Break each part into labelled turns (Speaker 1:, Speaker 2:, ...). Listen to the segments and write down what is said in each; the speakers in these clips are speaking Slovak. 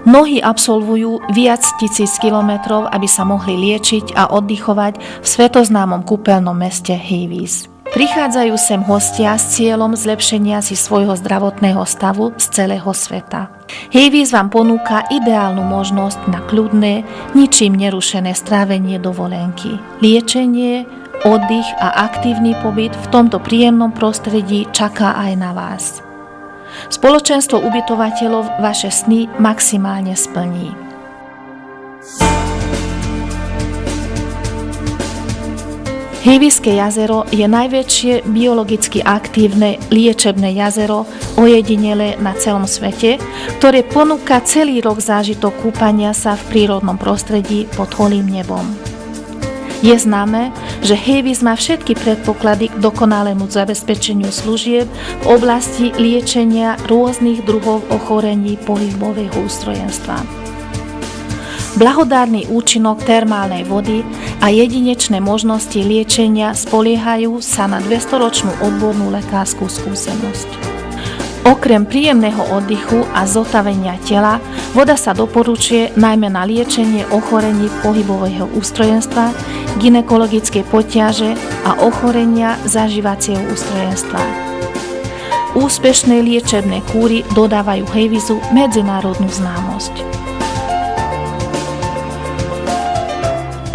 Speaker 1: Mnohí absolvujú viac tisíc kilometrov, aby sa mohli liečiť a oddychovať v svetoznámom kúpeľnom meste Hevis. Prichádzajú sem hostia s cieľom zlepšenia si svojho zdravotného stavu z celého sveta. Hevis vám ponúka ideálnu možnosť na kľudné, ničím nerušené strávenie dovolenky. Liečenie, oddych a aktívny pobyt v tomto príjemnom prostredí čaká aj na vás. Spoločenstvo ubytovateľov vaše sny maximálne splní. Heviské jazero je najväčšie biologicky aktívne liečebné jazero, ojedinelé na celom svete, ktoré ponúka celý rok zážitok kúpania sa v prírodnom prostredí pod holým nebom. Je známe, že Hevis má všetky predpoklady k dokonalému zabezpečeniu služieb v oblasti liečenia rôznych druhov ochorení pohybového ústrojenstva. Blahodárny účinok termálnej vody a jedinečné možnosti liečenia spoliehajú sa na 200-ročnú odbornú lekárskú skúsenosť. Okrem príjemného oddychu a zotavenia tela, voda sa doporučuje najmä na liečenie ochorení pohybového ústrojenstva, gynekologické potiaže a ochorenia zažívacieho ústrojenstva. Úspešné liečebné kúry dodávajú Hevisu medzinárodnú známosť.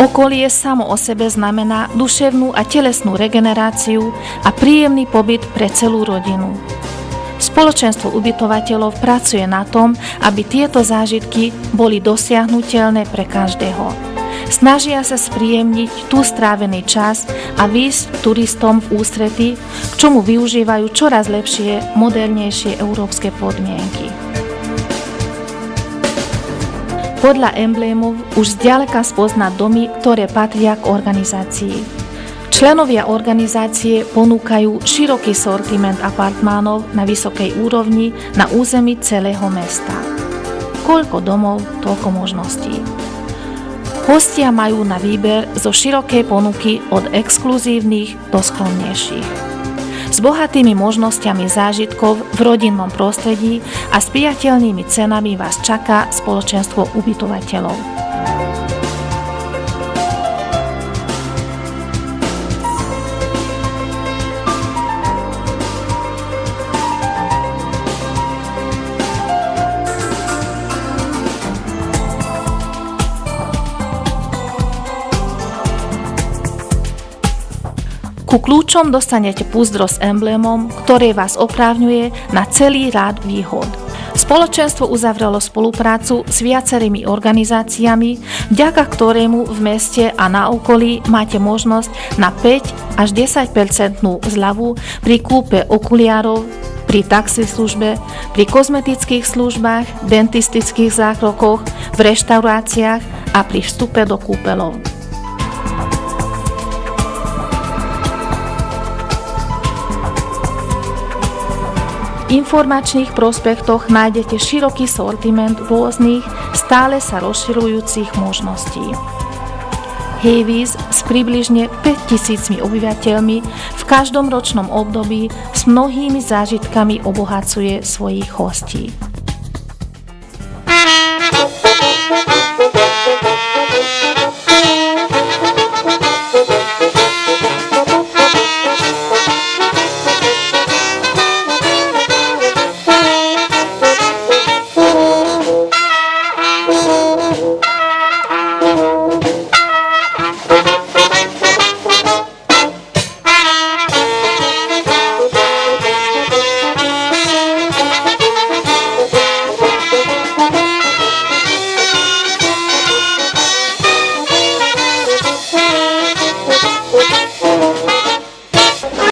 Speaker 1: Okolie samo o sebe znamená duševnú a telesnú regeneráciu a príjemný pobyt pre celú rodinu. Spoločenstvo ubytovateľov pracuje na tom, aby tieto zážitky boli dosiahnuteľné pre každého. Snažia sa spríjemniť tu strávený čas a výjsť turistom v ústrety, k čomu využívajú čoraz lepšie, modernejšie európske podmienky. Podľa emblémov už zďaleka spoznať domy, ktoré patria k organizácii. Členovia organizácie ponúkajú široký sortiment apartmánov na vysokej úrovni na území celého mesta. Koľko domov, toľko možností. Hostia majú na výber zo širokej ponuky od exkluzívnych do skromnejších. S bohatými možnosťami zážitkov v rodinnom prostredí a s priateľnými cenami vás čaká spoločenstvo ubytovateľov. Ku kľúčom dostanete púzdro s emblémom, ktoré vás oprávňuje na celý rád výhod. Spoločenstvo uzavrelo spoluprácu s viacerými organizáciami, vďaka ktorému v meste a na okolí máte možnosť na 5 až 10% zľavu pri kúpe okuliárov, pri taxislužbe, pri kozmetických službách, dentistických zákrokoch, v reštauráciách a pri vstupe do kúpeľov. V informačných prospektoch nájdete široký sortiment rôznych, stále sa rozširujúcich možností. Hevis s približne 5000 obyvateľmi v každom ročnom období s mnohými zážitkami obohacuje svojich hostí.